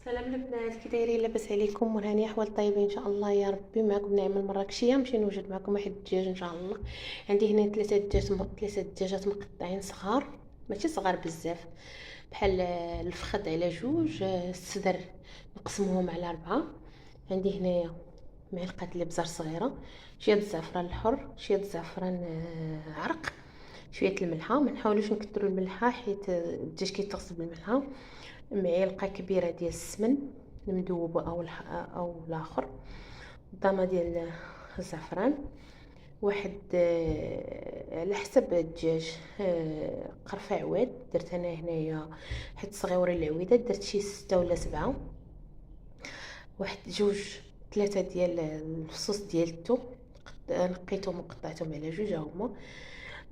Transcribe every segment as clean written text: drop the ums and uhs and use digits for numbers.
سلام البنات، كي دايرين؟ لاباس عليكم؟ وراني احوال طيبين ان شاء الله يا ربي. معكم نعمه المراكشيه. نمشي نوجد معكم واحد الدجاج ان شاء الله. عندي هنا ثلاثه دجاجات مقطعين صغار، ماشي صغار بزاف، بحال الفخذ على جوج. الصدر نقسموهم على 4. عندي هنايا معلقه الابزار صغيره، شويه الزعفران الحر، شويه الزعفران عرق، شويه الملحه. ما نحاولوش نكثروا الملحه حيت الدجاج كيتغسل بالملحه. معلقه كبيره ديال السمن المذوب او الاخر، ضامه ديال الزعفران، واحد على حسب الدجاج، قرفه عواد درت انا هنايا حيت صغيورين العويدات، درت شي 6 ولا 7. واحد جوج 3 ديال الفصوص ديال الثوم، نقيتهم وقطعتهم على جوج هما.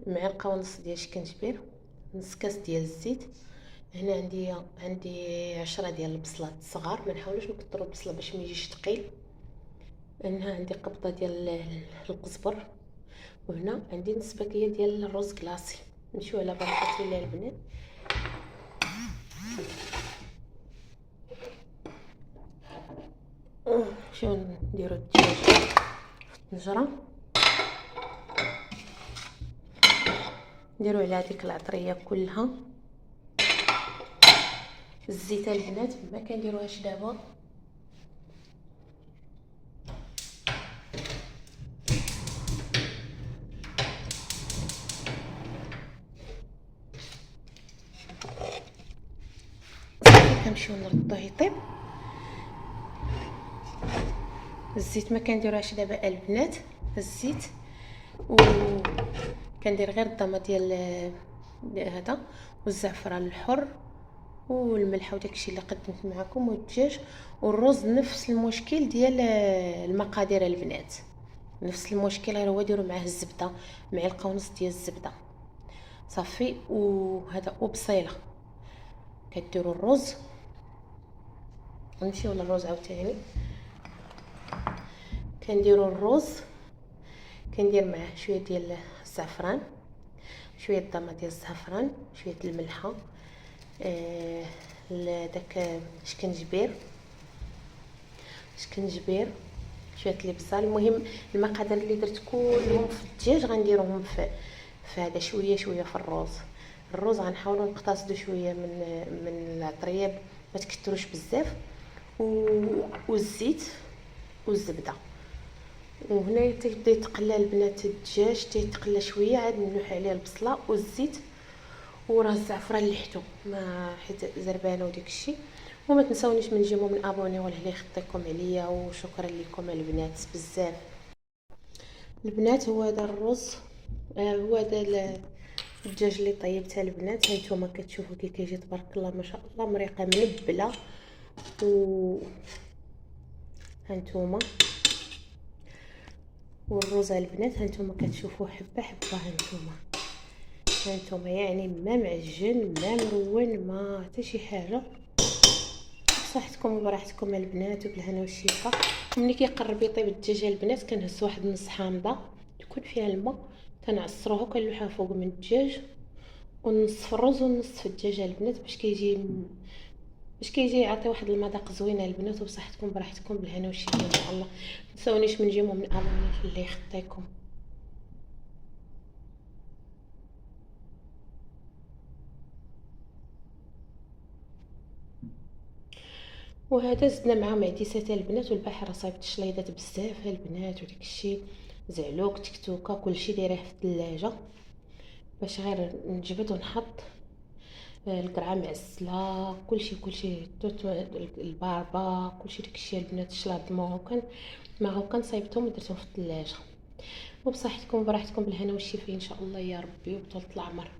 معلقه ونص ديال الشكنجبير، نص كاس ديال الزيت. هنا عندي 10 ديال البصلات الصغار، ما نحاولوش نكثروا البصله باش ما يجيش ثقيل. هنا عندي قبضه ديال القزبر، وهنا عندي نص باكيه ديال الرز كلاصي. نمشيو على بركه الله البنات. نمشيو نديرو الدجاج في الطنجره، نديرو على هذيك العطريه كلها الزيت البنات. ما كنديروهاش دابا، كنمشيو نردوه يطيب. الزيت ما كنديروهاش دابا البنات الزيت، و كندير غير الضمه ديال هذا والزعفران الحر والملح وداكشي اللي قدمت معكم والدجاج والرز. نفس المشكل ديال المقادير البنات، نفس المشكل، غير هو ديروا معاه الزبده، معلقه ونص ديال الزبده صافي. وهذا وبصيله. كديروا الرز، نمشيو للرز عاوتاني. كنديروا الرز، كندير معاه شويه ديال الزعفران، شويه الضمه ديال الزعفران، شويه الملحه، داك شكنجبير، شويه الابزار. المهم المقادير اللي درت كلهم في الدجاج غنديرهم في هذا شويه شويه في الرز غنحاولوا نقتصدوا شويه من العطريه، ما تكثروش بزاف، والزيت والزبده. وهنا تيبدا يتقلى البنات الدجاج، تيتقلى شويه عاد نلوح عليه البصله والزيت وراه الزعفران اللي حتو ما حيت زربانه وداك الشيء. وما تنساونيش من جيمو من ابوني ولا اللي يخطيكم عليا. وشكرا لكم البنات بزاف. البنات هو هذا الرز، هو هذا الدجاج اللي طيبته البنات. هانتوما كتشوفوا كي كيجي تبارك الله ما شاء الله، مريقه منبله. و هانتوما والرز البنات هانتوما كتشوفوا حبه حبه. هانتوما يعني ما معجن ما مرون ما حتى شي حاجه. بصحتكم وبراحتكم البنات وبالهنا والشفا. ملي كيقرب يطيب الدجاج البنات كنهز واحد نص حامضه تكون فيها الماء، كنعصروها وكنلوحها فوق من الدجاج، ونص في الرز ونص في الدجاج البنات باش كيجي يعطي واحد المذاق زوين البنات. وبصحتكم براحتكم بالهنا والشفا ان شاء الله. متنساونيش من جيمو من ابوني اللي يخطيكم. وهذا زدنا معاه معديسات البنات، والبحر صايبت شليضات بزاف البنات وداك الشيء، زعلوك تكتوكه كلشي دايره في الثلاجه باش غير نجبد ونحط. القرعه معسله كلشي توت الباربه كلشي داكشي البنات. شلاض الماروكان صايبتهم ودرتهم في الثلاجه. وبصحتكم وبراحتكم بالهنا والشفا ان شاء الله يا ربي وبطولة العمر.